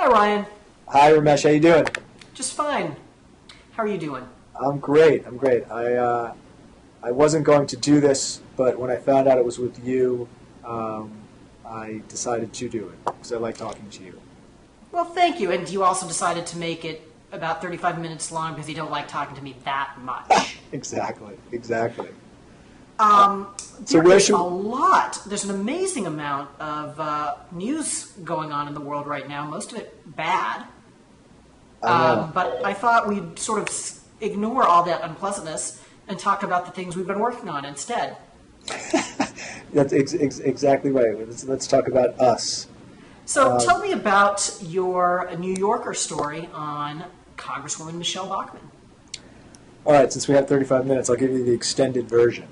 Hi, Ryan. Hi, Ramesh. How you doing? Just fine. How are you doing? I'm great. I wasn't going to do this, but when I found out it was with you, I decided to do it because I like talking to you. Well, thank you. And you also decided to make it about 35 minutes long because you don't like talking to me that much. Exactly. There's a lot. There's an amazing amount of news going on in the world right now, most of it bad. But I thought we'd sort of ignore all that unpleasantness and talk about the things we've been working on instead. That's exactly right. Let's talk about us. So tell me about your New Yorker story on Congresswoman Michele Bachmann. All right, since we have 35 minutes, I'll give you the extended version.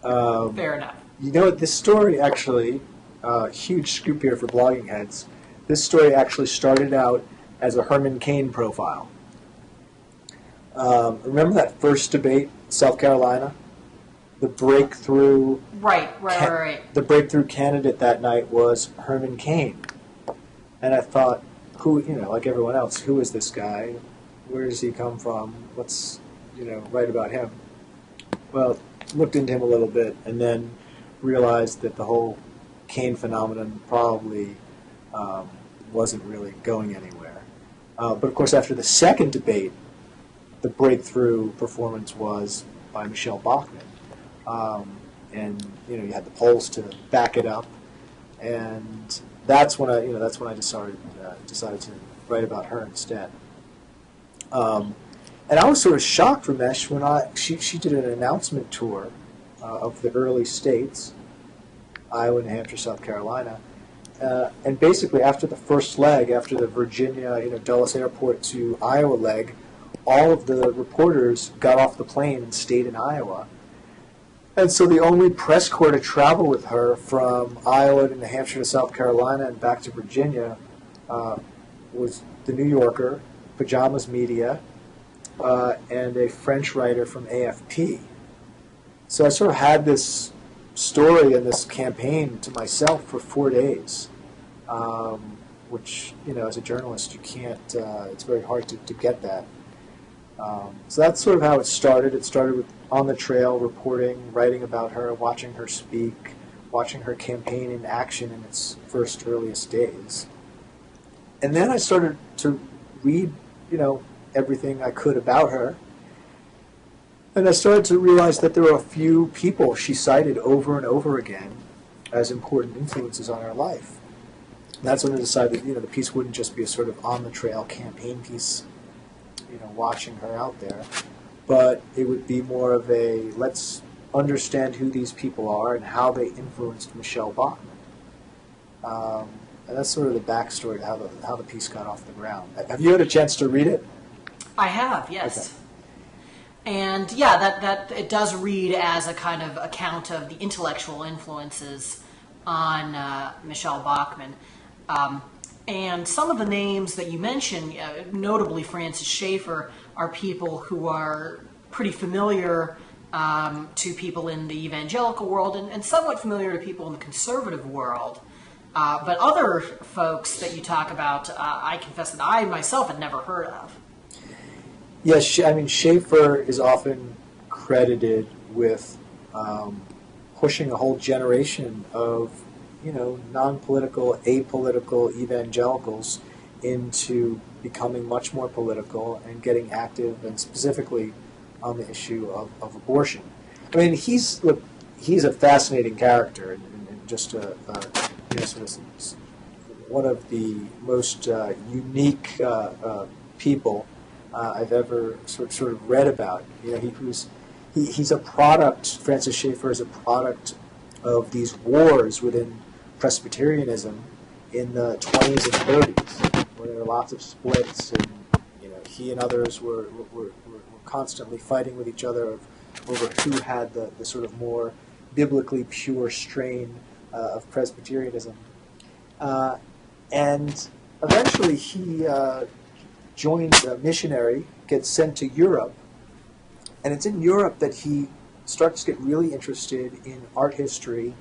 Fair enough. You know what? This story actually, huge scoop here for blogging heads, this story actually started out as a Herman Cain profile. Remember that first debate, South Carolina? The breakthrough... Right. The breakthrough candidate that night was Herman Cain. And I thought, like everyone else, who is this guy? Where does he come from? What's, right about him? Well, looked into him a little bit and then realized that the whole Cain phenomenon probably wasn't really going anywhere. But of course, after the second debate, the breakthrough performance was by Michele Bachmann. And you had the polls to back it up, and that's when I decided to write about her instead. And I was sort of shocked, Ramesh, when she did an announcement tour of the early states, Iowa, New Hampshire, South Carolina, and basically after the first leg, after the Virginia, Dulles Airport to Iowa leg, all of the reporters got off the plane and stayed in Iowa. And so the only press corps to travel with her from Iowa to New Hampshire to South Carolina and back to Virginia was the New Yorker, Pajamas Media, and a French writer from AFP. So I sort of had this story and this campaign to myself for 4 days, which, as a journalist, you can't, it's very hard to get that. So that's sort of how it started. It started with on the trail, reporting, writing about her, watching her speak, watching her campaign in action in its first earliest days. And then I started to read, everything I could about her. And I started to realize that there were a few people she cited over and over again as important influences on her life. And that's when I decided that, the piece wouldn't just be a sort of on-the-trail campaign piece, watching her out there, but it would be more of a, let's understand who these people are and how they influenced Michele Bachmann. And that's sort of the backstory to how the piece got off the ground. Have you had a chance to read it? I have, yes. Okay. And that it does read as a kind of account of the intellectual influences on Michele Bachmann. And some of the names that you mentioned, notably Francis Schaeffer, are people who are pretty familiar to people in the evangelical world and somewhat familiar to people in the conservative world. But other folks that you talk about, I confess that I myself had never heard of. Yes, Schaeffer is often credited with pushing a whole generation of non-political, apolitical evangelicals into becoming much more political and getting active, and specifically on the issue of abortion. He's a fascinating character, and just one of the most unique people I've ever sort of read about. He's a product. Francis Schaeffer is a product of these wars within Presbyterianism in the 20s and 30s, where there were lots of splits, and he and others were constantly fighting with each other over who had the sort of more biblically pure strain of Presbyterianism. And eventually he joins a missionary, gets sent to Europe, and it's in Europe that he starts to get really interested in art history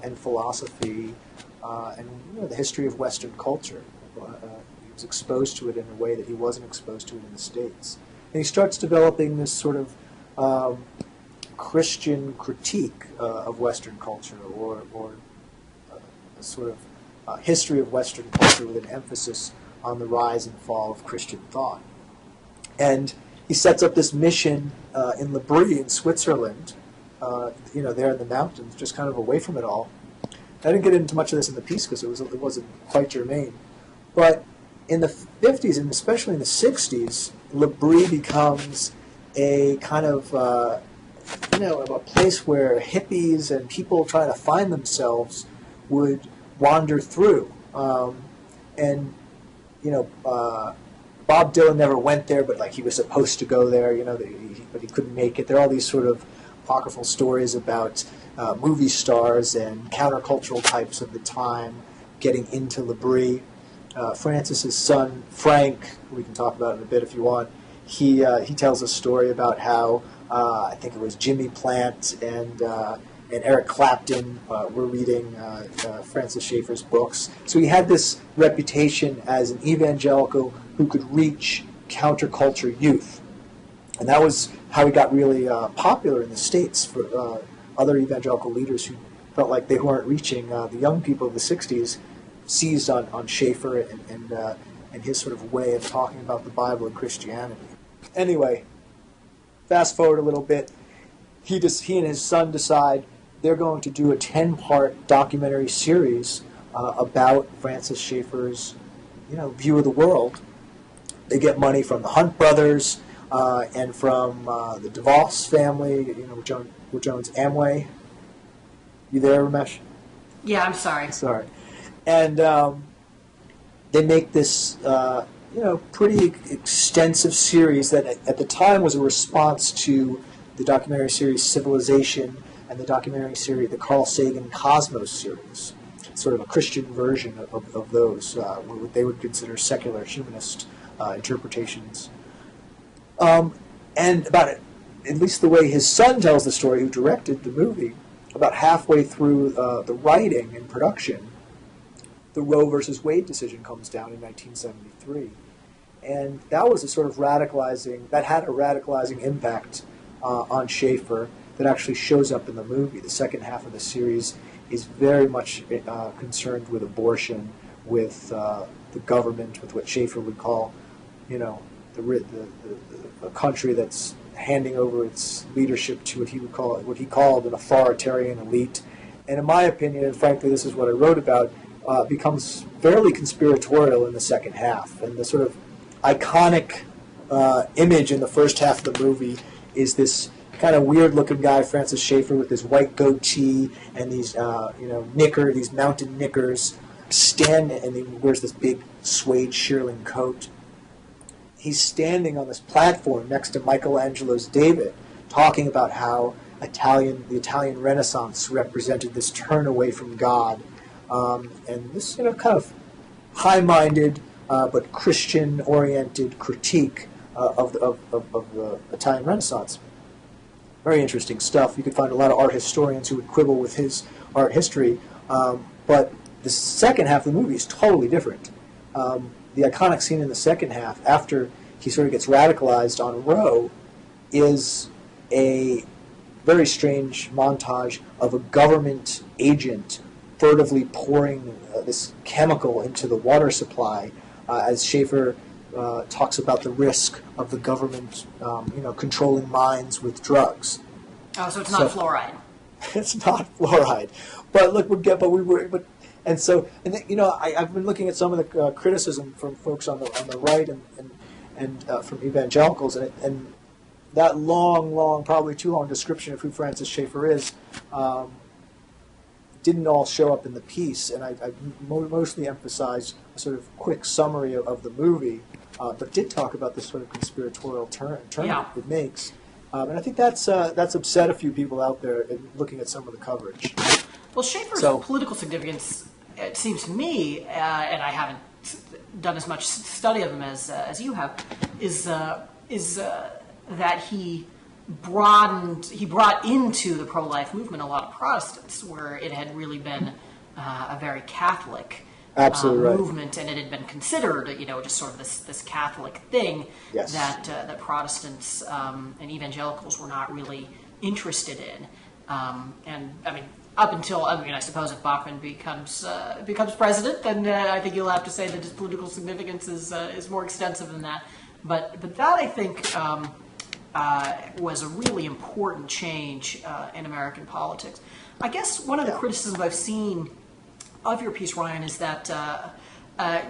and philosophy and the history of Western culture. was exposed to it in a way that he wasn't exposed to it in the States. And he starts developing this sort of Christian critique of Western culture, or a sort of history of Western culture with an emphasis on the rise and fall of Christian thought. And he sets up this mission in L'Abri in Switzerland, there in the mountains, just kind of away from it all. I didn't get into much of this in the piece because it wasn't quite germane. But in the 50s, and especially in the 60s, L'Abri becomes a kind of, a place where hippies and people trying to find themselves would wander through. Bob Dylan never went there, but he was supposed to go there, but he couldn't make it. There are all these sort of apocryphal stories about movie stars and countercultural types of the time getting into L'Abri. Francis's son, Frank, we can talk about in a bit if you want, he tells a story about how I think it was Jimmy Plant and Eric Clapton were reading Francis Schaeffer's books. So he had this reputation as an evangelical who could reach counterculture youth. And that was how he got really popular in the States for other evangelical leaders who felt like they weren't reaching the young people of the 60s, seized on Schaeffer and his sort of way of talking about the Bible and Christianity. Anyway, fast forward a little bit. He and his son decide they're going to do a 10-part documentary series about Francis Schaeffer's, view of the world. They get money from the Hunt brothers and from the DeVos family, with Jones Amway. You there, Ramesh? Yeah, I'm sorry. Sorry. And they make this, pretty extensive series that at the time was a response to the documentary series Civilization and the documentary series, the Carl Sagan Cosmos series, sort of a Christian version of those, what they would consider secular humanist interpretations. And about it, at least the way his son tells the story, who directed the movie, about halfway through the writing and production, the Roe versus Wade decision comes down in 1973. And that was a sort of had a radicalizing impact on Schaeffer that actually shows up in the movie. The second half of the series is very much concerned with abortion, with the government, with what Schaeffer would call, a country that's handing over its leadership to what he called an authoritarian elite. And in my opinion, and frankly this is what I wrote about, becomes fairly conspiratorial in the second half. And the sort of iconic image in the first half of the movie is this kind of weird-looking guy, Francis Schaeffer, with his white goatee and these, these mountain knickers, and he wears this big suede shearling coat. He's standing on this platform next to Michelangelo's David, talking about how the Italian Renaissance represented this turn away from God, and this, kind of high-minded but Christian-oriented critique of the Italian Renaissance. Very interesting stuff. You could find a lot of art historians who would quibble with his art history, but the second half of the movie is totally different. The iconic scene in the second half, after he sort of gets radicalized on Roe, is a very strange montage of a government agent furtively pouring this chemical into the water supply as Schaeffer talks about the risk of the government, controlling minds with drugs. Oh, so it's not fluoride. It's not fluoride, but look, I've been looking at some of the criticism from folks on the right and from evangelicals, and that long, probably too long description of who Francis Schaeffer is didn't all show up in the piece, and I mostly emphasized a sort of quick summary of the movie, but did talk about this sort of conspiratorial turn it makes. And I think that's upset a few people out there in looking at some of the coverage. Well, Schaeffer's political significance, it seems to me, and I haven't done as much study of him as you have, is that he brought into the pro-life movement a lot of Protestants, where it had really been a very Catholic Absolutely right. movement, and it had been considered, just sort of this Catholic thing Yes. that Protestants and evangelicals were not really interested in. And I mean, up until I suppose if Bachmann becomes president, then I think you'll have to say that his political significance is more extensive than that. But that I think was a really important change in American politics. I guess one of the criticisms I've seen of your piece, Ryan, is that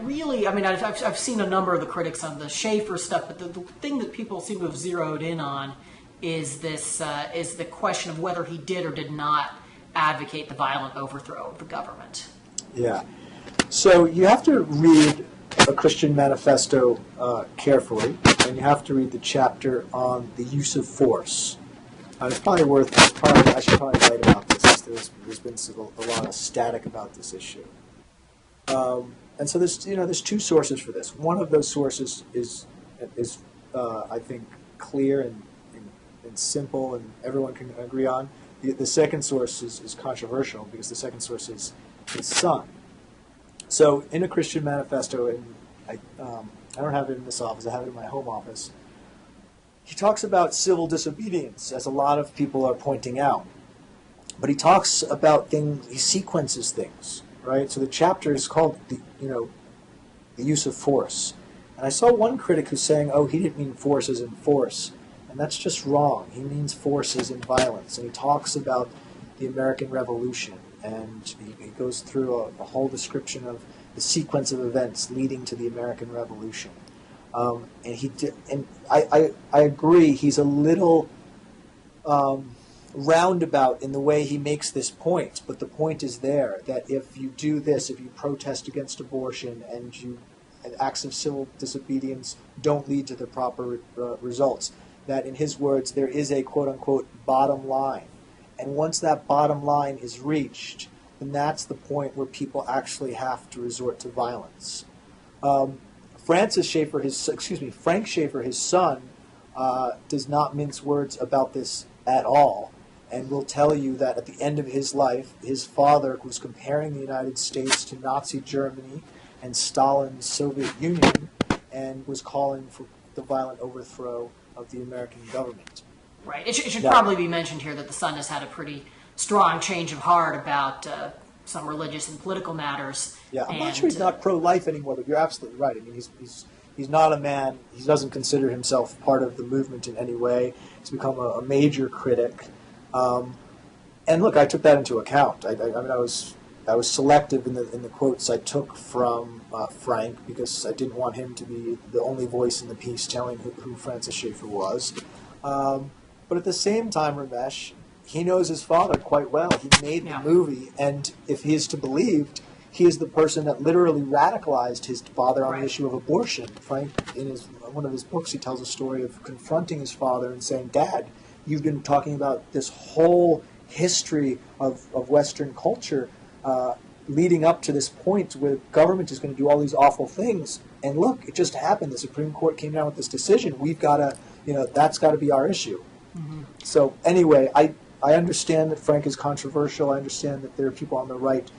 really, I mean, I've seen a number of the critics on the Schaeffer stuff, but the thing that people seem to have zeroed in on is is the question of whether he did or did not advocate the violent overthrow of the government. Yeah. So you have to read a Christian manifesto carefully, and you have to read the chapter on the use of force. It's probably I should probably write about this. There's been a lot of static about this issue. And so there's two sources for this. One of those sources is I think clear and simple, and everyone can agree on. The second source is controversial, because the second source is his son. So in a Christian manifesto, and I don't have it in this office, I have it in my home office, he talks about civil disobedience, as a lot of people are pointing out. But he talks about things, he sequences things, right? So the chapter is called the use of force. And I saw one critic who's saying, oh, he didn't mean force as in force. And that's just wrong. He means force as in violence. And he talks about the American Revolution. And he goes through a whole description of the sequence of events leading to the American Revolution. And I agree, he's a little roundabout in the way he makes this point, but the point is there, that if you do this, if you protest against abortion and acts of civil disobedience don't lead to the proper results, that in his words there is a quote-unquote bottom line. And once that bottom line is reached, then that's the point where people actually have to resort to violence. Frank Schaeffer, his son, does not mince words about this at all, and will tell you that at the end of his life, his father was comparing the United States to Nazi Germany and Stalin's Soviet Union, and was calling for the violent overthrow of the American government. Right. It should probably be mentioned here that the son has had a pretty strong change of heart about some religious and political matters. Yeah, I'm not sure he's not pro-life anymore, but you're absolutely right. I mean, he's not a man. He doesn't consider himself part of the movement in any way. He's become a major critic. And look, I took that into account. I mean, I was selective in the quotes I took from Frank, because I didn't want him to be the only voice in the piece telling who Francis Schaeffer was. But at the same time, Ramesh, he knows his father quite well. He made the movie, and if he is to be believed, he is the person that literally radicalized his father on the issue of abortion. Frank, in one of his books, he tells a story of confronting his father and saying, Dad, you've been talking about this whole history of Western culture leading up to this point where government is going to do all these awful things. And look, it just happened. The Supreme Court came down with this decision. We've got to, that's got to be our issue. Mm-hmm. So anyway, I understand that Frank is controversial. I understand that there are people on the right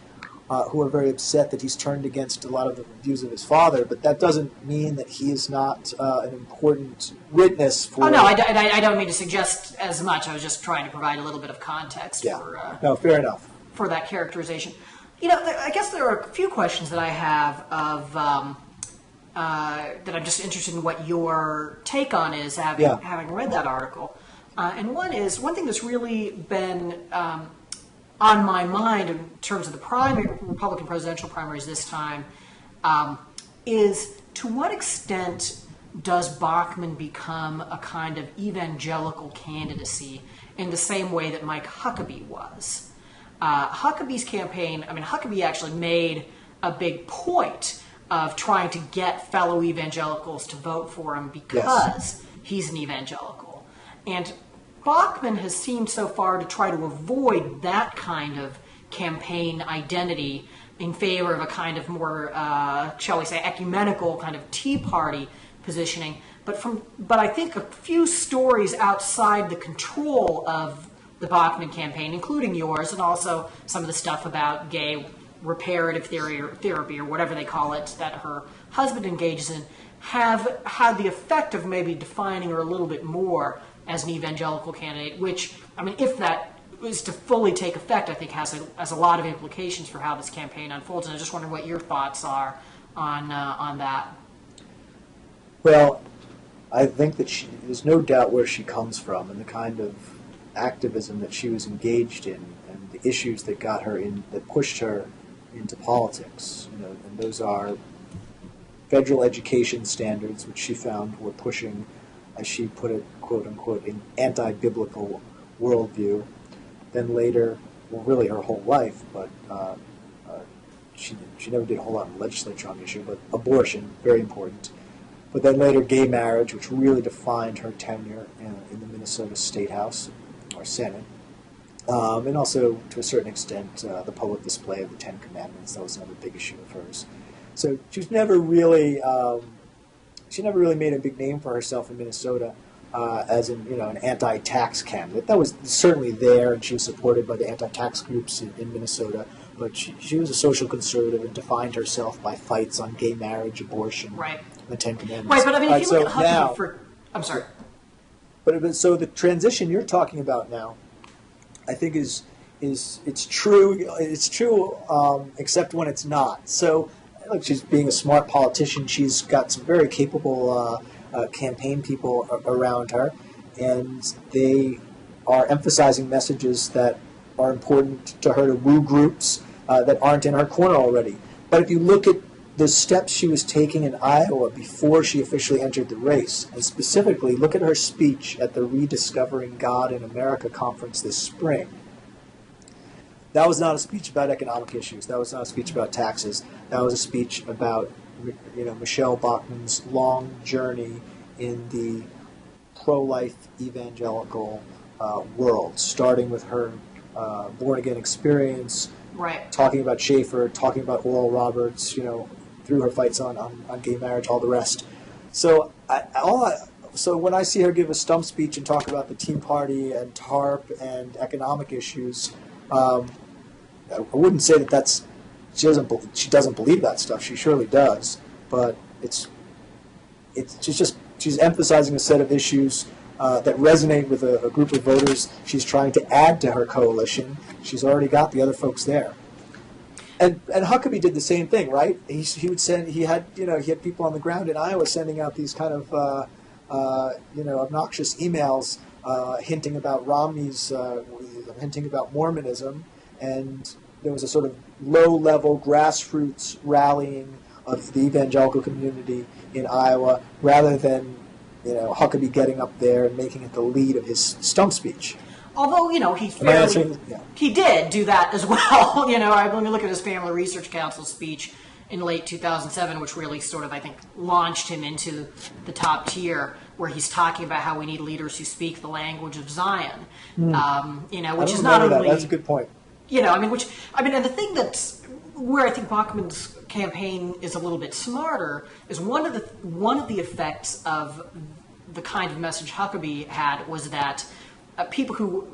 who are very upset that he's turned against a lot of the views of his father, but that doesn't mean that he is not an important witness for... Oh, no, I don't mean to suggest as much. I was just trying to provide a little bit of context for... no, fair enough. For that characterization. I guess there are a few questions that I have of... that I'm just interested in what your take on is, having read that article. And one thing that's really been on my mind in terms of the Republican presidential primaries this time is, to what extent does Bachmann become a kind of evangelical candidacy in the same way that Mike Huckabee was? Huckabee's campaign, Huckabee actually made a big point of trying to get fellow evangelicals to vote for him because he's an evangelical. And Bachmann has seemed so far to try to avoid that kind of campaign identity in favor of a kind of more, shall we say, ecumenical kind of Tea Party positioning. But I think a few stories outside the control of the Bachmann campaign, including yours, and also some of the stuff about gay reparative therapy or whatever they call it that her husband engages in have had the effect of maybe defining her a little bit more as an evangelical candidate, which, I mean, if that is to fully take effect, I think has a lot of implications for how this campaign unfolds. And I just wonder what your thoughts are on that. Well, I think that there's no doubt where she comes from and the kind of activism that she was engaged in and the issues that that pushed her into politics. And those are federal education standards, which she found were pushing, as she put it, quote unquote, an anti-biblical worldview. Then later, well, really her whole life, but she never did a whole lot in the legislature on the issue, but abortion, very important. But then later, gay marriage, which really defined her tenure in the Minnesota State House or Senate. And also, to a certain extent, the public display of the Ten Commandments. That was another big issue of hers. So she's never really made a big name for herself in Minnesota as an anti-tax candidate. That was certainly there, and she was supported by the anti-tax groups in Minnesota. But she was a social conservative and defined herself by fights on gay marriage, abortion, right, the Ten Commandments. Right, but I mean, if you look at Huckabee I'm sorry. But so the transition you're talking about now, I think is it's true. It's true, except when it's not. So, look, she's being a smart politician. She's got some very capable campaign people around her, and they are emphasizing messages that are important to her to woo groups that aren't in her corner already. But if you look at the steps she was taking in Iowa before she officially entered the race, and specifically look at her speech at the Rediscovering God in America conference this spring. That was not a speech about economic issues. That was not a speech about taxes. That was a speech about Michele Bachmann's long journey in the pro-life evangelical world, starting with her born-again experience, right, talking about Schaefer, talking about Oral Roberts, through her fights on gay marriage, all the rest. So so when I see her give a stump speech and talk about the Tea Party and TARP and economic issues, I wouldn't say that she doesn't believe that stuff. She surely does, but she's emphasizing a set of issues that resonate with a group of voters she's trying to add to her coalition. She's already got the other folks there. And Huckabee did the same thing, right? He had people on the ground in Iowa sending out these kind of obnoxious emails hinting about Romney's hinting about Mormonism, and there was a sort of low-level grassroots rallying of the evangelical community in Iowa, rather than Huckabee getting up there and making it the lead of his stump speech. Although, he did do that as well. When you look at his Family Research Council speech in late 2007, which really sort of, I think, launched him into the top tier, where he's talking about how we need leaders who speak the language of Zion. Which is not only... That's a good point. And the thing that's where I think Bachmann's campaign is a little bit smarter is one of the effects of the kind of message Huckabee had was that people who,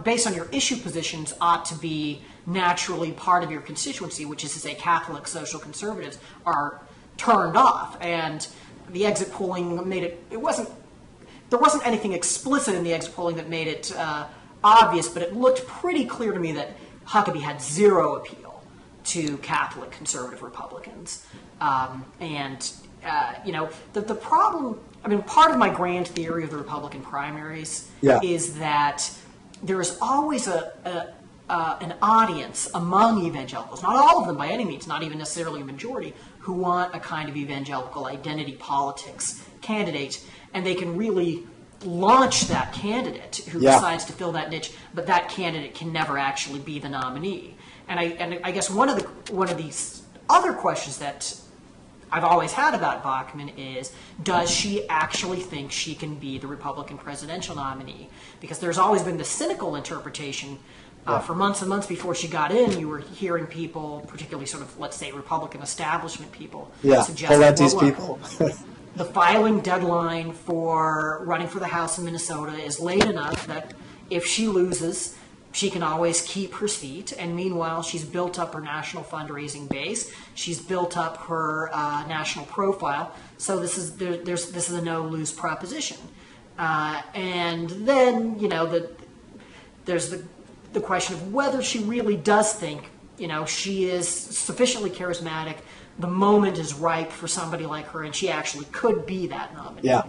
based on your issue positions, ought to be naturally part of your constituency, which is to say Catholic social conservatives, are turned off. And the exit polling made there wasn't anything explicit in the exit polling that made it obvious, but it looked pretty clear to me that Huckabee had zero appeal to Catholic conservative Republicans. The problem, part of my grand theory of the Republican primaries is that there is always an audience among evangelicals, not all of them by any means, not even necessarily a majority, who want a kind of evangelical identity politics candidate, and they can really launch that candidate who decides to fill that niche, but that candidate can never actually be the nominee. And I guess one of these other questions that I've always had about Bachmann is, does she actually think she can be the Republican presidential nominee? Because there's always been the cynical interpretation for months and months before she got in. You were hearing people, particularly sort of, let's say, Republican establishment people, suggest that the filing deadline for running for the House in Minnesota is late enough that if she loses, she can always keep her seat, and meanwhile, she's built up her national fundraising base. She's built up her national profile. So this is a no-lose proposition. And then there's the question of whether she really does think she is sufficiently charismatic. The moment is ripe for somebody like her, and she actually could be that nominee. Yeah.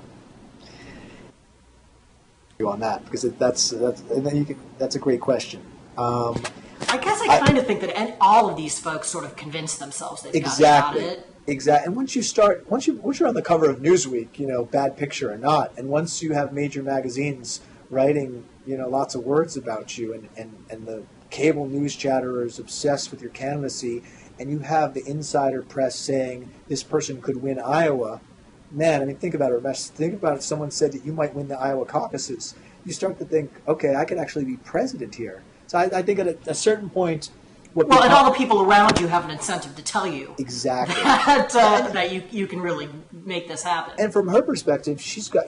On that, because that's a great question. I guess I kind of think that all of these folks sort of convince themselves they've got it. Exactly. And once you're on the cover of Newsweek, bad picture or not, and once you have major magazines writing, lots of words about you, and the cable news chatterers obsessed with your candidacy, and you have the insider press saying this person could win Iowa. Man, I mean, think about it, Ramesh. Think about if someone said that you might win the Iowa caucuses. You start to think, okay, I could actually be president here. So I think at a certain point... and all the people around you have an incentive to tell you exactly that you can really make this happen. And from her perspective, she's got,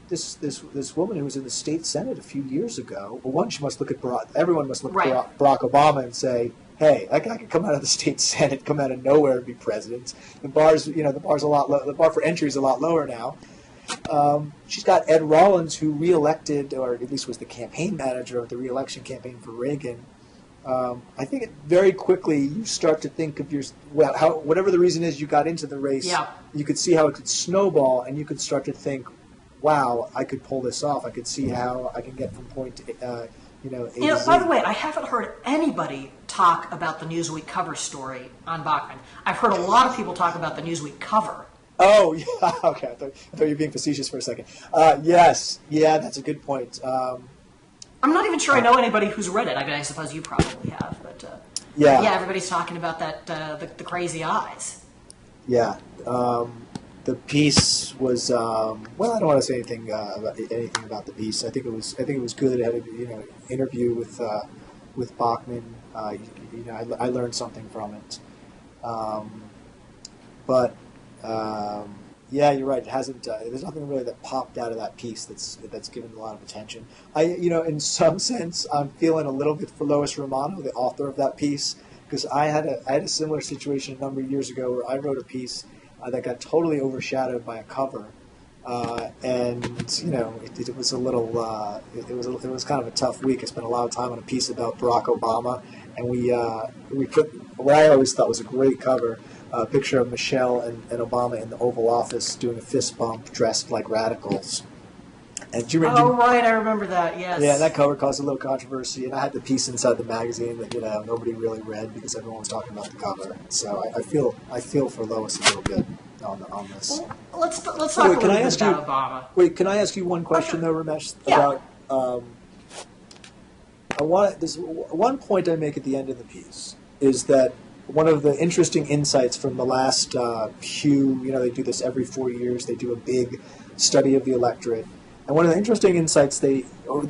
this woman who was in the state Senate a few years ago. Well, one, she must look at everyone must look at Barack Obama and say, hey, that guy could come out of the state Senate, come out of nowhere and be president. The bar's a lot low. The bar for entry is a lot lower now. She's got Ed Rollins, who reelected, or at least was the campaign manager of the reelection campaign for Reagan. I think very quickly you start to think of whatever the reason is you got into the race. Yeah. You could see how it could snowball, and you could start to think, wow, I could pull this off. I could see how I can get from point to by the way, I haven't heard anybody talk about the Newsweek cover story on Bachmann. I've heard a lot of people talk about the Newsweek cover. Oh, yeah. Okay. I thought you were being facetious for a second. Yes. Yeah, that's a good point. I'm not even sure I know anybody who's read it. I mean, I suppose you probably have. But everybody's talking about that, the crazy eyes. Yeah. The piece was I don't want to say anything about the piece. I think it was good. I had an interview with Bachmann. I learned something from it. Yeah, you're right. It hasn't. There's nothing really that popped out of that piece that's given a lot of attention. In some sense, I'm feeling a little bit for Lois Romano, the author of that piece, because I had a similar situation a number of years ago where I wrote a piece that got totally overshadowed by a cover, and it was a little. It was kind of a tough week. I spent a lot of time on a piece about Barack Obama, and we put what I always thought was a great cover. A picture of Michelle and Obama in the Oval Office doing a fist bump, dressed like radicals. And do you remember? Oh, right, I remember that. Yes. Yeah, that cover caused a little controversy, and I had the piece inside the magazine that nobody really read because everyone was talking about the cover. So I feel for Lois a little bit on this. Well, let's talk a little bit about Obama. Wait, can I ask you one question though, Ramesh? Yeah. About there's one point I make at the end of the piece is that. One of the interesting insights from the last Pew, they do this every 4 years. They do a big study of the electorate. And one of the interesting insights, they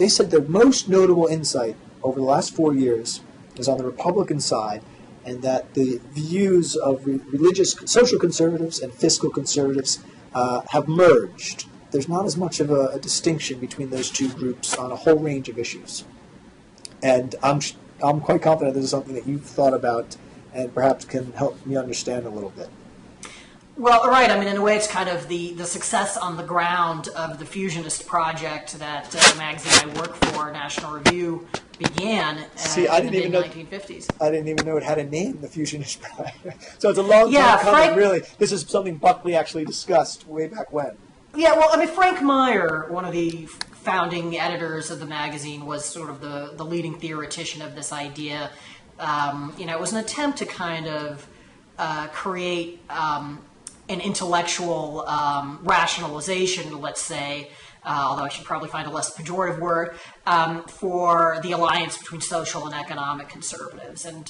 said the most notable insight over the last 4 years is on the Republican side, and that the views of religious social conservatives and fiscal conservatives have merged. There's not as much of a distinction between those two groups on a whole range of issues. And I'm quite confident this is something that you've thought about and perhaps can help me understand a little bit. Well, right. I mean, in a way, it's kind of the success on the ground of the Fusionist project that the magazine I work for, National Review, began in the mid-1950s. I didn't even know it had a name, the Fusionist project. So it's a long time coming, really. This is something Buckley actually discussed way back when. Yeah, well, I mean, Frank Meyer, one of the founding editors of the magazine, was sort of the leading theoretician of this idea. It was an attempt to kind of create an intellectual rationalization, let's say, although I should probably find a less pejorative word, for the alliance between social and economic conservatives. And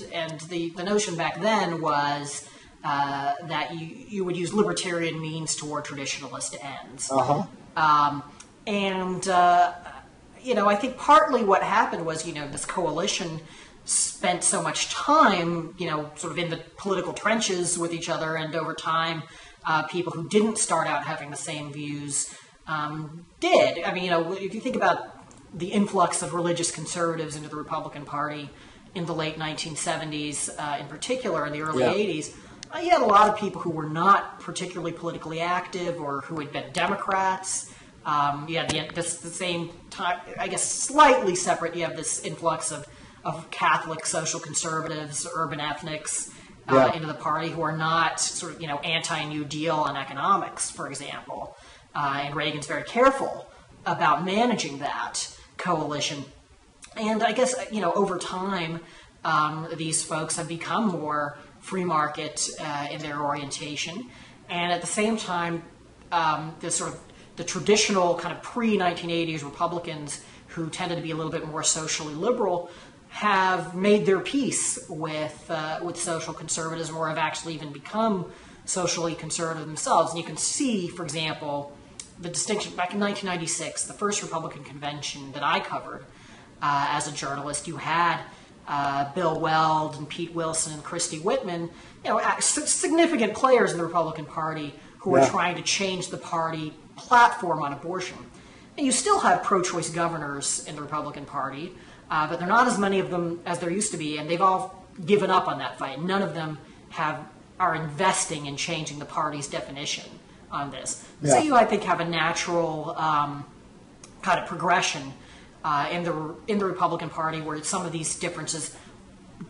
the notion back then was that you would use libertarian means toward traditionalist ends. Uh-huh. I think partly what happened was, this coalition spent so much time, sort of in the political trenches with each other, and over time, people who didn't start out having the same views did. I mean, if you think about the influx of religious conservatives into the Republican Party in the late 1970s, in particular in the early 80s, you had a lot of people who were not particularly politically active or who had been Democrats. You had the same time, I guess, slightly separate. You have this influx of Catholic social conservatives, urban ethnics into the party who are not sort of, anti-New Deal on economics, for example. And Reagan's very careful about managing that coalition. And I guess, over time, these folks have become more free market in their orientation. And at the same time, the traditional kind of pre-1980s Republicans who tended to be a little bit more socially liberal have made their peace with social conservatism, or have actually even become socially conservative themselves. And you can see, for example, the distinction back in 1996, the first Republican convention that I covered as a journalist. You had Bill Weld and Pete Wilson and Christy Whitman, significant players in the Republican Party who were trying to change the party platform on abortion. And you still have pro-choice governors in the Republican Party, but there are not as many of them as there used to be, and they've all given up on that fight. None of them are investing in changing the party's definition on this. So you, I think, have a natural kind of progression in the Republican Party where some of these differences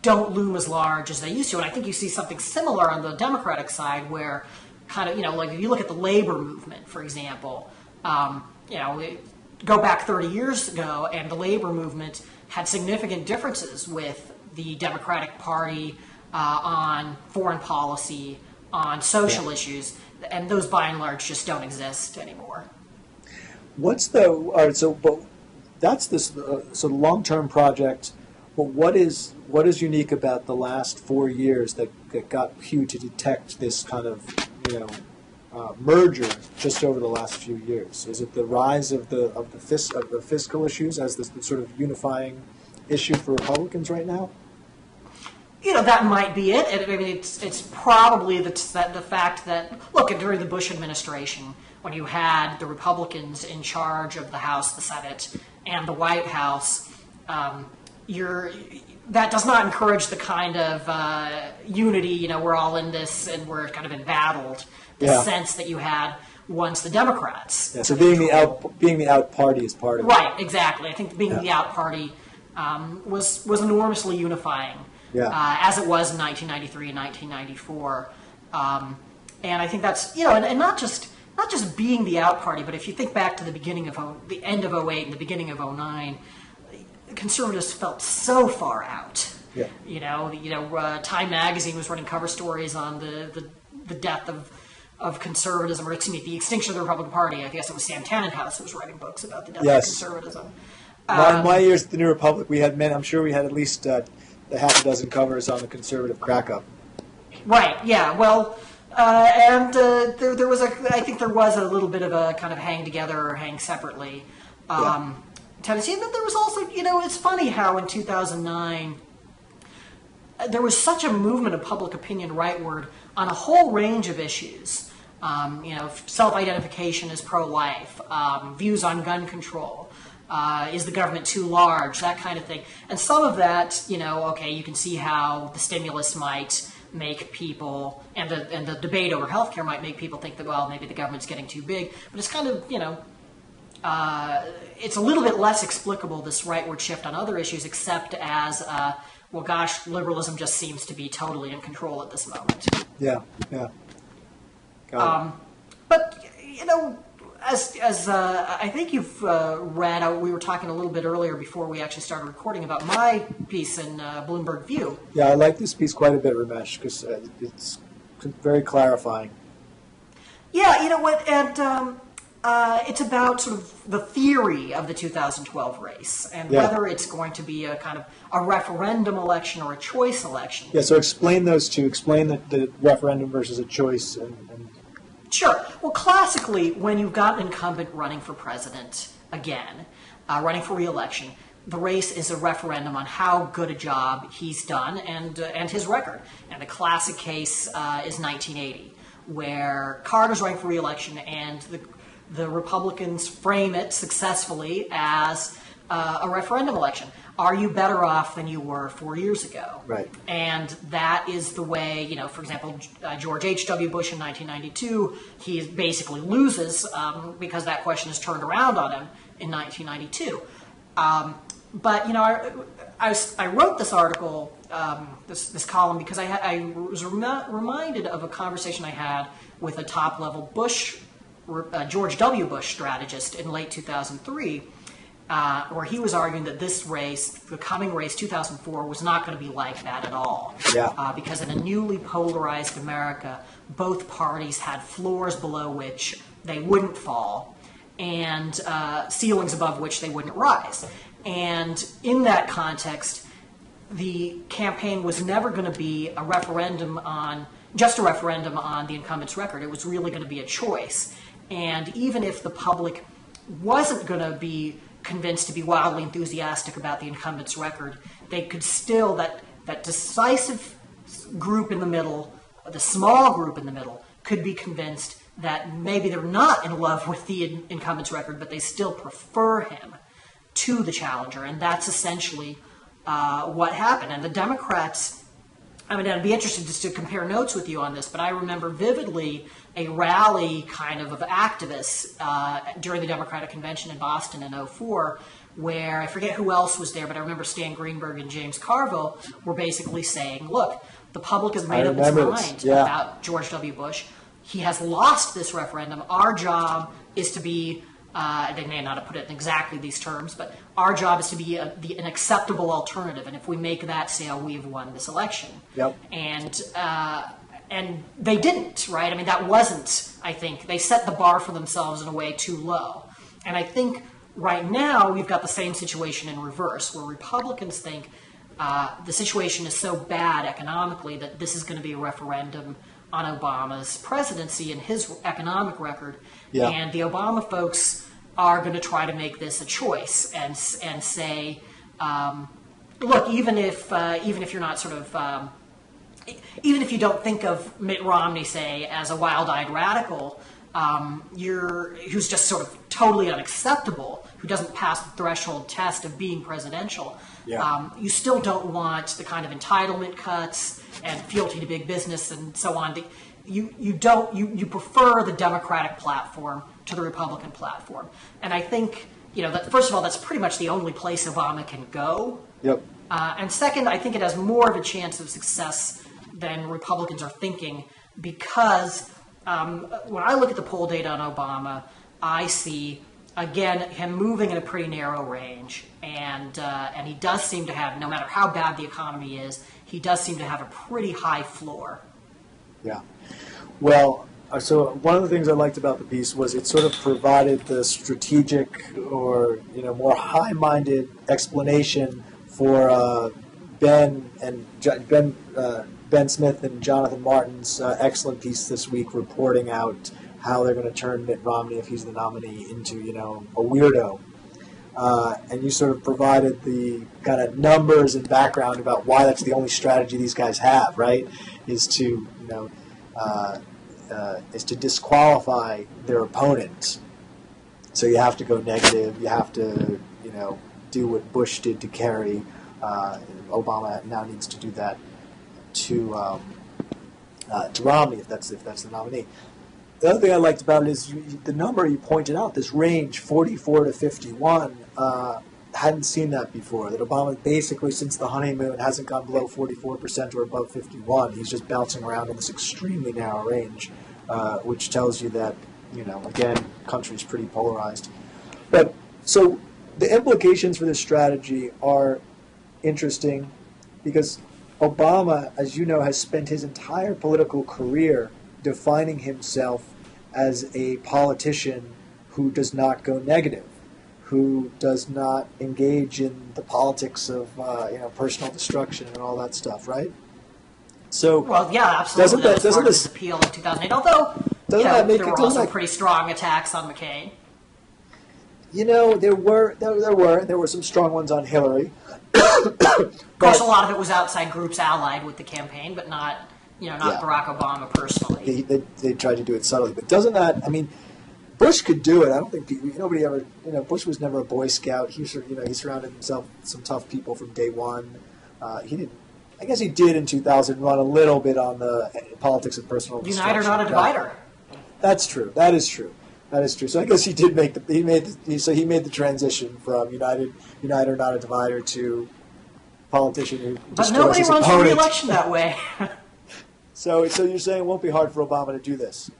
don't loom as large as they used to. And I think you see something similar on the Democratic side where kind of, like if you look at the labor movement, for example, go back 30 years ago and the labor movement had significant differences with the Democratic Party on foreign policy, on social issues, and those by and large just don't exist anymore. But that's this sort of long-term project. But what is unique about the last 4 years that got Pew to detect this kind of merger just over the last few years? Is it the rise of the fiscal issues as the sort of unifying issue for Republicans right now? That might be it. I mean, it's probably the fact that, look, during the Bush administration, when you had the Republicans in charge of the House, the Senate, and the White House, that does not encourage the kind of unity, we're all in this and we're kind of embattled, the sense that you had once the Democrats. Yeah, so being the out party is part of it. Right, exactly. I think being the out party was enormously unifying. As it was in 1993 and 1994, and I think that's and not just being the out party, but if you think back to the end of 2008 and the beginning of 2009, conservatives felt so far out. Time Magazine was running cover stories on the death of conservatism, or excuse me, the extinction of the Republican Party. I guess it was Sam Tannenhouse who was writing books about the death of conservatism. In my years at the New Republic, we had I'm sure we had at least a half a dozen covers on the conservative crack-up. Right, yeah, well, and there was I think there was a little bit of a kind of hang together or hang separately tendency. And then there was also, it's funny how in 2009, there was such a movement of public opinion rightward on a whole range of issues. Self-identification as pro-life, views on gun control, is the government too large, that kind of thing. And some of that, you can see how the stimulus might make people, and the debate over healthcare might make people think that, well, maybe the government's getting too big. But it's kind of, it's a little bit less explicable, this rightward shift on other issues, except as, well, gosh, liberalism just seems to be totally in control at this moment. Yeah. Got it. But, as I think you've read, we were talking a little bit earlier before we actually started recording about my piece in Bloomberg View. Yeah, I like this piece quite a bit, Ramesh, because it's very clarifying. Yeah, you know what, and it's about sort of the theory of the 2012 race and whether it's going to be a kind of a referendum election or a choice election. Yeah, so explain those two. Explain the referendum versus a choice. And Sure. Well, classically, when you've got an incumbent running for president again, running for re-election, the race is a referendum on how good a job he's done and his record. And the classic case is 1980, where Carter's running for re-election and the Republicans frame it successfully as a referendum election. Are you better off than you were 4 years ago? Right. And that is the way, for example, George H.W. Bush in 1992, he basically loses because that question is turned around on him in 1992. But I wrote this article, this column, because I was reminded of a conversation I had with a top-level George W. Bush strategist in late 2003, where he was arguing that this race, the coming race, 2004, was not going to be like that at all. Yeah. Because in a newly polarized America, both parties had floors below which they wouldn't fall, and ceilings above which they wouldn't rise. And in that context, the campaign was never going to be just a referendum on the incumbent's record. It was really going to be a choice. And even if the public wasn't going to be convinced to be wildly enthusiastic about the incumbent's record, they could still, that decisive group in the middle, the small group in the middle, could be convinced that maybe they're not in love with the incumbent's record, but they still prefer him to the challenger. And that's essentially what happened. And the Democrats, I'd be interested just to compare notes with you on this, but I remember vividly a rally kind of activists during the Democratic Convention in Boston in 2004, where I forget who else was there, but I remember Stan Greenberg and James Carville were basically saying, look, the public has made up its mind about George W. Bush. He has lost this referendum. Our job is to be, they may not have put it in exactly these terms, but our job is to be an acceptable alternative. And if we make that sale, we've won this election. Yep. And they didn't, right? That wasn't, I think, they set the bar for themselves in a way too low. And I think right now we've got the same situation in reverse, where Republicans think the situation is so bad economically that this is going to be a referendum on Obama's presidency and his economic record. Yeah. And the Obama folks are going to try to make this a choice and say, look, even if you're not sort of even if you don't think of Mitt Romney, say, as a wild-eyed radical, who's just sort of totally unacceptable, who doesn't pass the threshold test of being presidential, you still don't want the kind of entitlement cuts and fealty to big business and so on. You prefer the Democratic platform to the Republican platform. And I think, that first of all, that's pretty much the only place Obama can go. Yep. And second, I think it has more of a chance of success than Republicans are thinking, because when I look at the poll data on Obama, I see, again, him moving in a pretty narrow range, and he does seem to have, no matter how bad the economy is, he does seem to have a pretty high floor. Yeah. Well, so one of the things I liked about the piece was it sort of provided the strategic or more high-minded explanation for Ben Smith and Jonathan Martin's excellent piece this week reporting out how they're going to turn Mitt Romney, if he's the nominee, into a weirdo. And you sort of provided the kind of numbers and background about why that's the only strategy these guys have, right? Is to disqualify their opponent. So you have to go negative. You have to do what Bush did to Kerry. Obama now needs to do that to Romney if that's the nominee. The other thing I liked about it is the number you pointed out, this range, 44 to 51, hadn't seen that before. That Obama basically, since the honeymoon, hasn't gone below 44% or above 51. He's just bouncing around in this extremely narrow range, which tells you that, again, country's pretty polarized. But so the implications for this strategy are interesting because Obama, as you know, has spent his entire political career defining himself as a politician who does not go negative, who does not engage in the politics of personal destruction and all that stuff, right? So, well, yeah, absolutely. That was part of his appeal in 2008. Although there were also pretty strong attacks on McCain. There were some strong ones on Hillary. Of course, a lot of it was outside groups allied with the campaign, but not Barack Obama personally. They tried to do it subtly, but doesn't that? Bush could do it. I don't think nobody ever. Bush was never a Boy Scout. He surrounded himself with some tough people from day one. He didn't. I guess he did in 2000 run a little bit on the politics of personal destruction. Uniter, not a divider. That's true. That is true. So I guess he did make he made the transition from uniter, not a divider to politician who but nobody runs for re-election that way. So you're saying it won't be hard for Obama to do this?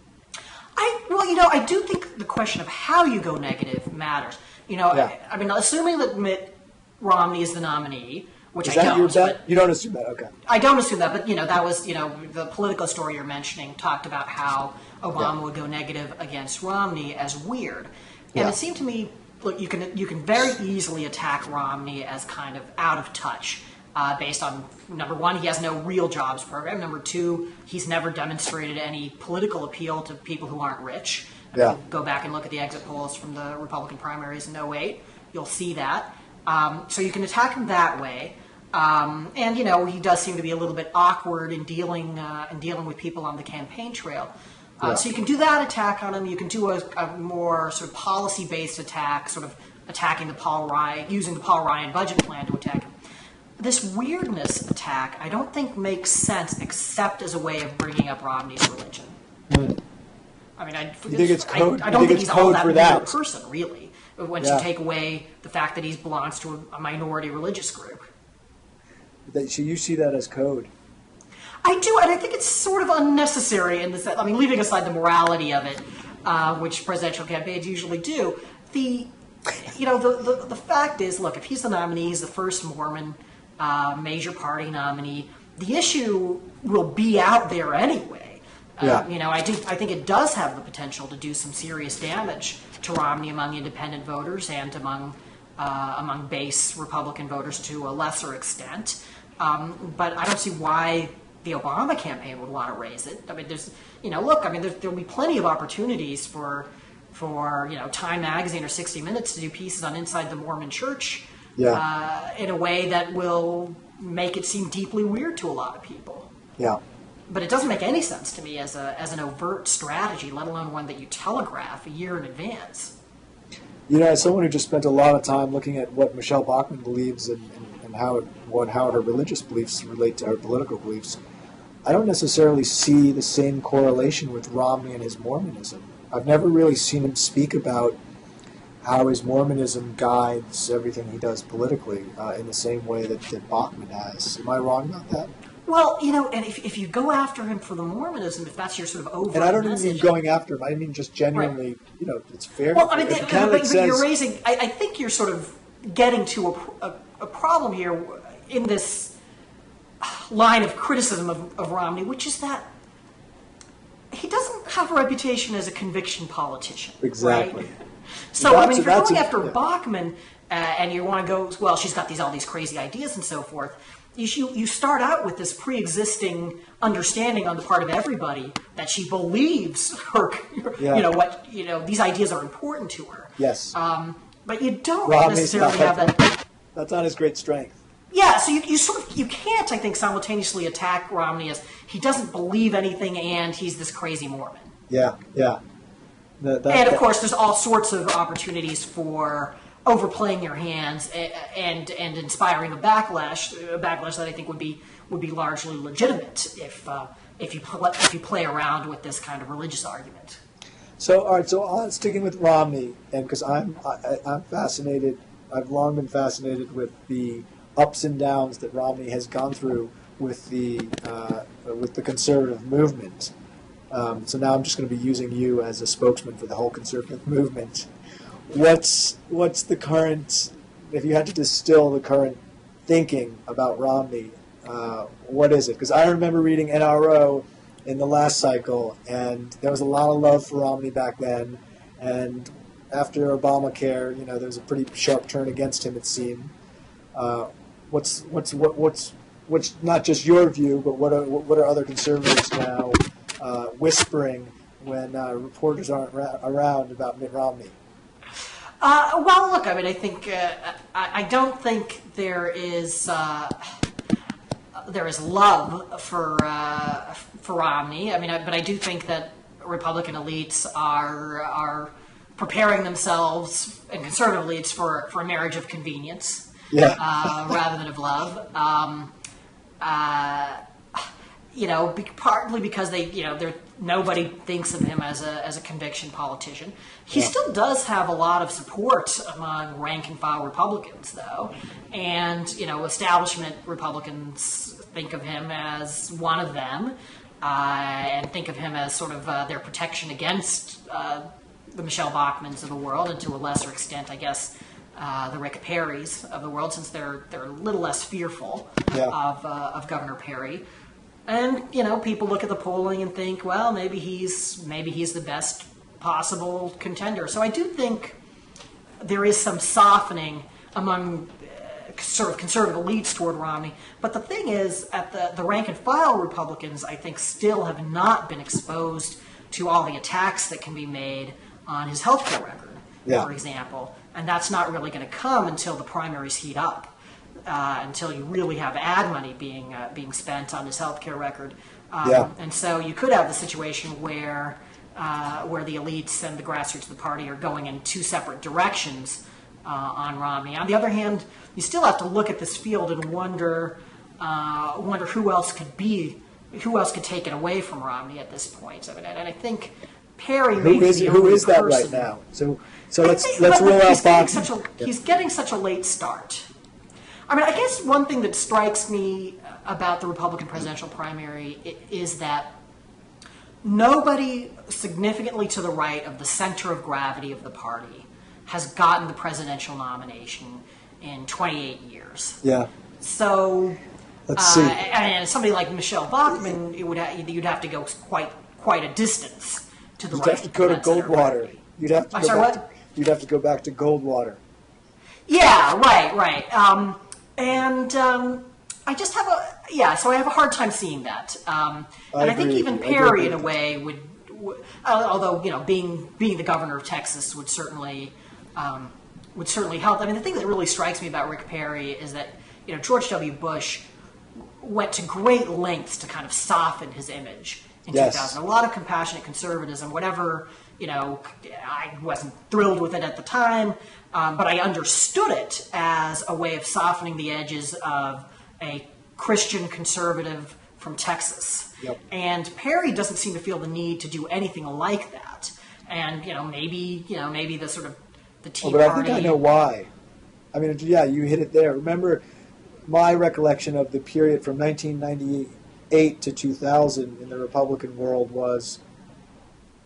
I do think the question of how you go negative matters. Yeah. I mean, assuming that Mitt Romney is the nominee, which is that don't. Your bet? You don't assume that, okay? I don't assume that, but that was the Politico story you're mentioning talked about how Obama would go negative against Romney as weird, and it seemed to me, look, you can very easily attack Romney as kind of out of touch. Based on, number one, he has no real jobs program. Number two, he's never demonstrated any political appeal to people who aren't rich. Go back and look at the exit polls from the Republican primaries in 2008. You'll see that. So you can attack him that way. And he does seem to be a little bit awkward in dealing with people on the campaign trail. So you can do that attack on him. You can do a more sort of policy-based attack, sort of attacking using the Paul Ryan budget plan to attack him. This weirdness attack, I don't think makes sense except as a way of bringing up Romney's religion. I mean, you think it's code? I don't think he's all that for weird a that person, really, once you take away the fact that he belongs to a minority religious group. So you see that as code? I do, and I think it's sort of unnecessary in the sense. I mean, leaving aside the morality of it, which presidential campaigns usually do, the fact is, look, if he's the nominee, he's the first Mormon major party nominee. The issue will be out there anyway. I think it does have the potential to do some serious damage to Romney among independent voters and among base Republican voters to a lesser extent. But I don't see why the Obama campaign would want to raise it. I mean, there'll be plenty of opportunities for Time Magazine or 60 Minutes to do pieces on inside the Mormon Church in a way that will make it seem deeply weird to a lot of people. Yeah. But it doesn't make any sense to me as an overt strategy, let alone one that you telegraph a year in advance. As someone who just spent a lot of time looking at what Michele Bachmann believes and how her religious beliefs relate to her political beliefs, I don't necessarily see the same correlation with Romney and his Mormonism. I've never really seen him speak about how his Mormonism guides everything he does politically in the same way that Bachmann has. Am I wrong about that? Well, and if you go after him for the Mormonism, if that's your sort of overt and I don't message, even mean going after him. I mean just genuinely, it's fair. Well, I mean, but you're raising. I think you're sort of getting to a problem here in this line of criticism of Romney, which is that he doesn't have a reputation as a conviction politician. Exactly. Right? So, if you're going after Bachmann and you want to go, well, she's got all these crazy ideas and so forth, you start out with this pre-existing understanding on the part of everybody that she believes these ideas are important to her. Yes. But you don't Romney's necessarily have that. That's not his great strength. Yeah, so you can't, I think, simultaneously attack Romney as he doesn't believe anything and he's this crazy Mormon. Yeah. And of course, there's all sorts of opportunities for overplaying your hands and inspiring a backlash that I think would be largely legitimate if you play around with this kind of religious argument. So all right, so sticking with Romney, and because I'm fascinated, I've long been fascinated with the ups and downs that Romney has gone through with the conservative movement. So now I'm just going to be using you as a spokesman for the whole conservative movement. What's the current, if you had to distill the current thinking about Romney, what is it? Because I remember reading NRO in the last cycle, and there was a lot of love for Romney back then, and after Obamacare, there was a pretty sharp turn against him, it seemed. What's not just your view, but what are other conservatives now whispering when reporters aren't around about Mitt Romney? Well, look, I mean, I think I don't think there is love for Romney. I mean, but I do think that Republican elites are preparing themselves, and conservatively, it's for a marriage of convenience, rather than of love. Partly because nobody thinks of him as a conviction politician. He still does have a lot of support among rank and file Republicans, though, and establishment Republicans think of him as one of them, and think of him as sort of their protection against the Michele Bachmanns of the world, and to a lesser extent, I guess, the Rick Perrys of the world, since they're a little less fearful of Governor Perry. And people look at the polling and think, well, maybe he's the best possible contender. So I do think there is some softening among sort of conservative elites toward Romney. But the thing is, at the rank and file Republicans, I think, still have not been exposed to all the attacks that can be made on his health care record, for example. And that's not really going to come until the primaries heat up. Until you really have ad money being spent on his healthcare record, and so you could have the situation where the elites and the grassroots of the party are going in two separate directions on Romney. On the other hand, you still have to look at this field and wonder who else could take it away from Romney at this point. I mean, and I think Perry may be the only who is that person. right now? So let's roll out Bachmann. He's getting such a late start. I mean, I guess one thing that strikes me about the Republican presidential primary is that nobody significantly to the right of the center of gravity of the party has gotten the presidential nomination in 28 years. Yeah. So, let's see. And somebody like Michele Bachmann, you'd have to go quite a distance to the right. You'd have to go to Goldwater. You'd have to go back to Goldwater. Yeah, right. And I just have so I have a hard time seeing that. And I think even Perry, in a way, would although being the governor of Texas would certainly help. I mean, the thing that really strikes me about Rick Perry is that George W. Bush went to great lengths to kind of soften his image in 2000. A lot of compassionate conservatism, whatever. I wasn't thrilled with it at the time. But I understood it as a way of softening the edges of a Christian conservative from Texas. Yep. And Perry doesn't seem to feel the need to do anything like that. And maybe the sort of the Tea Party. But I think I know why. I mean, you hit it there. Remember, my recollection of the period from 1998 to 2000 in the Republican world was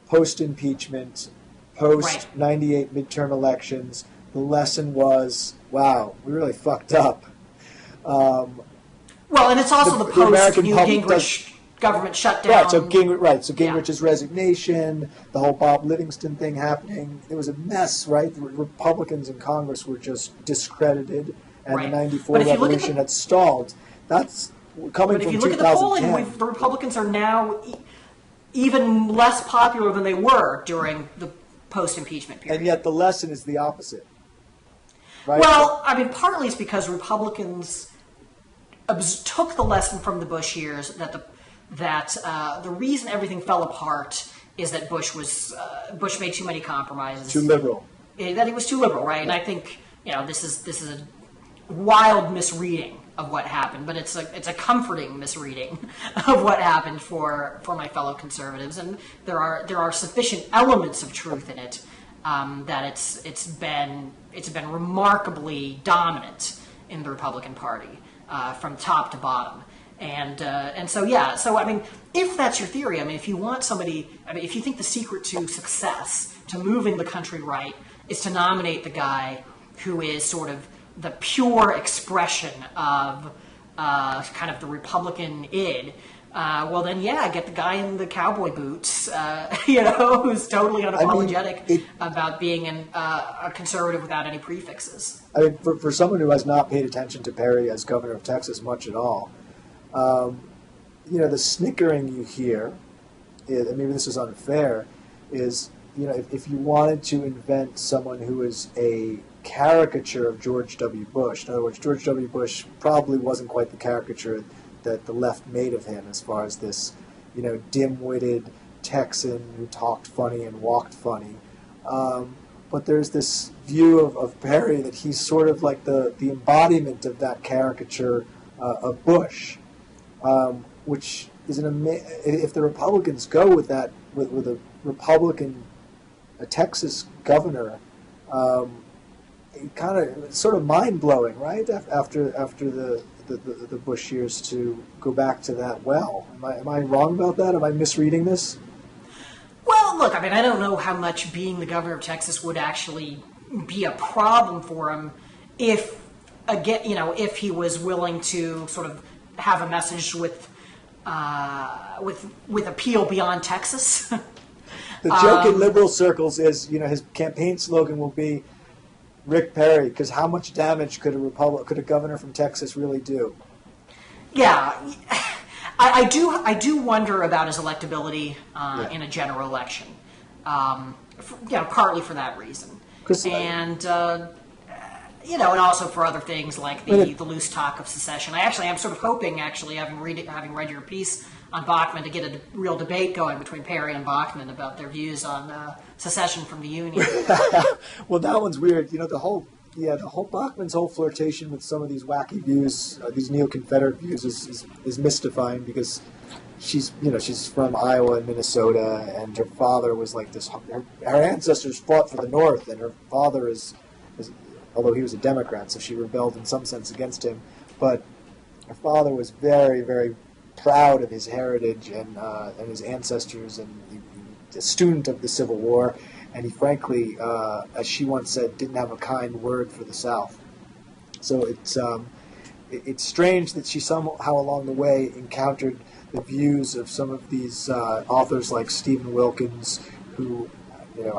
post-impeachment, post-98 midterm elections. The lesson was, wow, we really fucked up. And it's also the post-Newt Gingrich government shutdown. So Gingrich's resignation, the whole Bob Livingston thing happening. It was a mess, right? The Republicans in Congress were just discredited, and the 94 revolution had stalled. That's coming from 2010. But if you look at the polling, the Republicans are now even less popular than they were during the post-impeachment period. And yet the lesson is the opposite. Right? Well, I mean, partly it's because Republicans took the lesson from the Bush years that the reason everything fell apart is that Bush made too many compromises. Too liberal. That he was too liberal, right? And I think this is a wild misreading of what happened, but it's a comforting misreading of what happened for my fellow conservatives, and there are sufficient elements of truth in it that it's been remarkably dominant in the Republican Party from top to bottom, and so I mean, if that's your theory, I mean, if you want somebody, I mean, if you think the secret to success, to moving the country right, is to nominate the guy who is sort of the pure expression of kind of the Republican id, well then, get the guy in the cowboy boots, who's totally unapologetic about being a conservative without any prefixes. I mean, for someone who has not paid attention to Perry as governor of Texas much at all, the snickering you hear, and maybe this is unfair, is, if you wanted to invent someone who is a caricature of George W. Bush. In other words, George W. Bush probably wasn't quite the caricature that the left made of him as far as this, dim-witted Texan who talked funny and walked funny. But there's this view of Perry that he's sort of like the embodiment of that caricature of Bush, which is if the Republicans go with that, with a Republican, a Texas governor, it's sort of mind-blowing, right? After the Bush years, to go back to that well. Am I wrong about that? Am I misreading this? Well, look, I mean, I don't know how much being the governor of Texas would actually be a problem for him if he was willing to sort of have a message with appeal beyond Texas. The joke in liberal circles is, his campaign slogan will be Rick Perry, because how much damage could a governor from Texas really do? Yeah, I do wonder about his electability in a general election. Partly for that reason, and and also for other things like the loose talk of secession. I am sort of hoping, having read your piece on Bachmann, to get a real debate going between Perry and Bachmann about their views on secession from the Union. Well, that one's weird. The whole Bachmann's whole flirtation with some of these wacky views, these neo-Confederate views, is mystifying, because she's from Iowa and Minnesota, and her father was like this. Her ancestors fought for the North, and her father is although he was a Democrat, so she rebelled in some sense against him. But her father was very, very proud of his heritage and his ancestors, and he was a student of the Civil War, and he frankly, as she once said, didn't have a kind word for the South. So it's strange that she somehow along the way encountered the views of some of these authors like Stephen Wilkins, who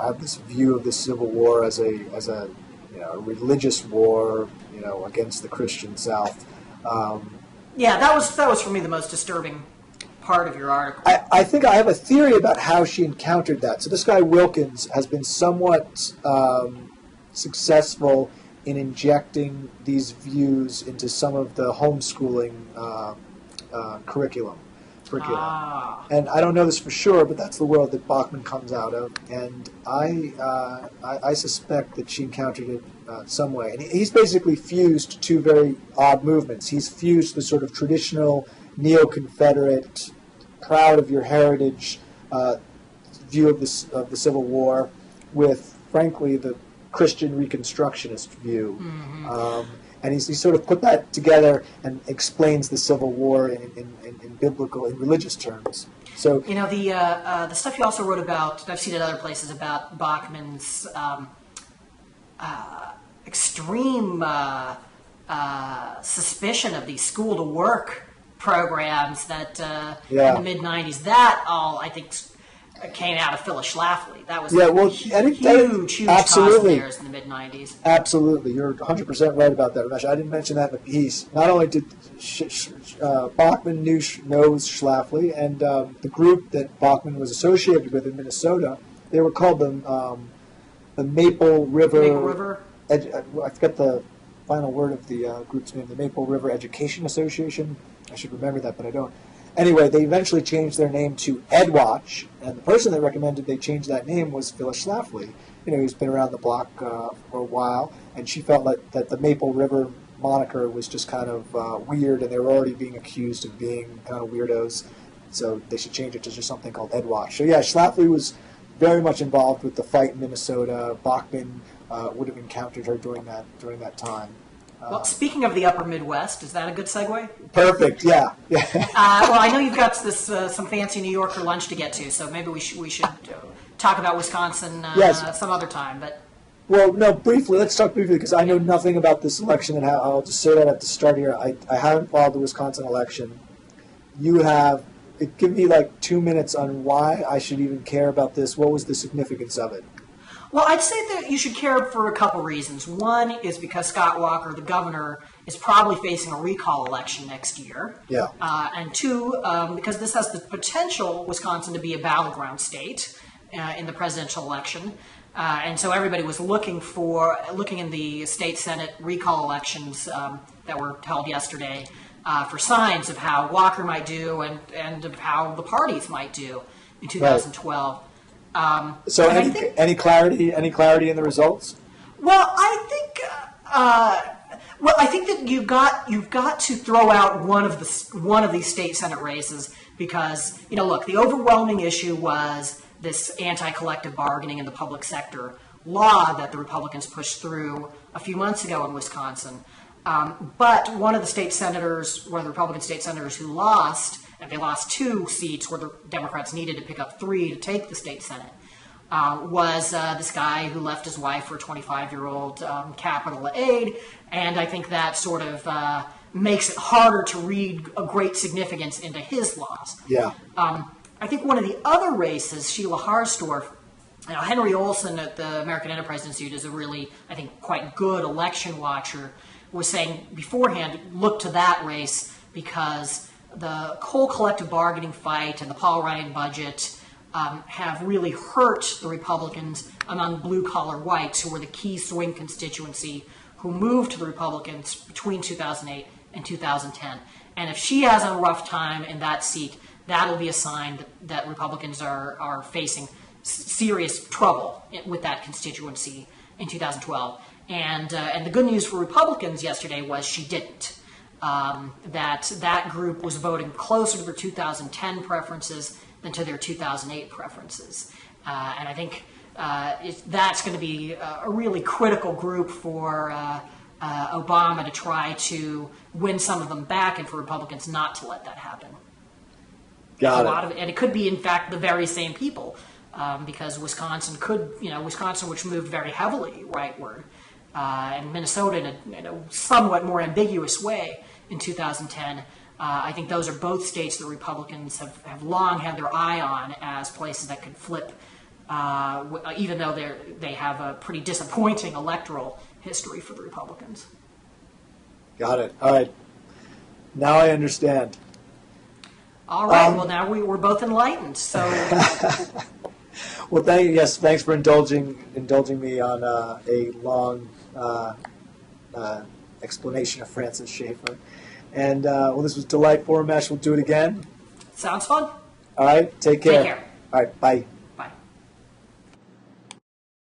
have this view of the Civil War as a religious war, against the Christian South. That was for me the most disturbing part of your article. I think I have a theory about how she encountered that. So this guy Wilkins has been somewhat successful in injecting these views into some of the homeschooling curriculum. And I don't know this for sure, but that's the world that Bachmann comes out of, and I suspect that she encountered it some way. And he's basically fused two very odd movements. He's fused the sort of traditional neo-Confederate, proud of your heritage view of the Civil War with, frankly, the Christian Reconstructionist view. Mm-hmm. And he sort of put that together and explains the Civil War in biblical, in religious terms. So the stuff you also wrote about, I've seen it other places, about Bachmann's extreme suspicion of these school-to-work programs that in the mid-'90s. That all, I think, came out of Phyllis Schlafly. That was huge cause of theirs in the mid-'90s. Absolutely. You're 100% right about that, Ramesh. I didn't mention that in the piece. Not only did Bachmann knows Schlafly, and the group that Bachmann was associated with in Minnesota, they were called the Maple River... Maple River? I forget the final word of the group's name, the Maple River Education Association. I should remember that, but I don't. Anyway, they eventually changed their name to Edwatch, and the person that recommended they change that name was Phyllis Schlafly. He's been around the block for a while, and she felt like that the Maple River moniker was just kind of weird, and they were already being accused of being kind of weirdos, so they should change it to just something called Edwatch. So Schlafly was very much involved with the fight in Minnesota. Bachmann would have encountered her during that time. Well, speaking of the Upper Midwest, is that a good segue? Perfect. Yeah. Well, I know you've got some fancy New Yorker lunch to get to, so maybe we should talk about Wisconsin some other time. But well, no, briefly. Let's talk briefly because I know nothing about this election, and I'll just say that at the start here. I haven't followed the Wisconsin election. You have. Give me like 2 minutes on why I should even care about this. What was the significance of it? Well, I'd say that you should care for a couple reasons. One is because Scott Walker, the governor, is probably facing a recall election next year. Yeah. And two, because this has the potential, Wisconsin, to be a battleground state in the presidential election. And so everybody was looking in the state Senate recall elections that were held yesterday for signs of how Walker might do and of how the parties might do in 2012. Right. So any clarity in the results? Well, I think I think that you've got to throw out one of these state senate races because look, the overwhelming issue was this anti-collective bargaining in the public sector law that the Republicans pushed through a few months ago in Wisconsin. But one of the Republican state senators who lost, and they lost 2 seats where the Democrats needed to pick up 3 to take the state senate, was this guy who left his wife for a 25-year-old capital aid, and I think that sort of makes it harder to read a great significance into his loss. Yeah. I think one of the other races, Sheila Harsdorf, Henry Olson at the American Enterprise Institute is a really, I think, quite good election watcher, was saying beforehand, look to that race because the whole collective bargaining fight and the Paul Ryan budget have really hurt the Republicans among blue-collar whites, who were the key swing constituency who moved to the Republicans between 2008 and 2010. And if she has a rough time in that seat, that'll be a sign that Republicans are facing serious trouble with that constituency in 2012. And the good news for Republicans yesterday was she didn't. That group was voting closer to their 2010 preferences than to their 2008 preferences. And I think that's going to be a really critical group for Obama to try to win some of them back and for Republicans not to let that happen. And it could be, in fact, the very same people because Wisconsin which moved very heavily rightward, and Minnesota in a somewhat more ambiguous way in 2010. I think those are both states that Republicans have long had their eye on as places that could flip, even though they have a pretty disappointing electoral history for the Republicans. Got it. All right. Now I understand. All right. Well, now we're both enlightened. So. Well, thanks for indulging me on a long explanation of Francis Schaeffer. And, this was delightful, Ramesh. We'll do it again. Sounds fun. All right. Take care. Take care. All right. Bye.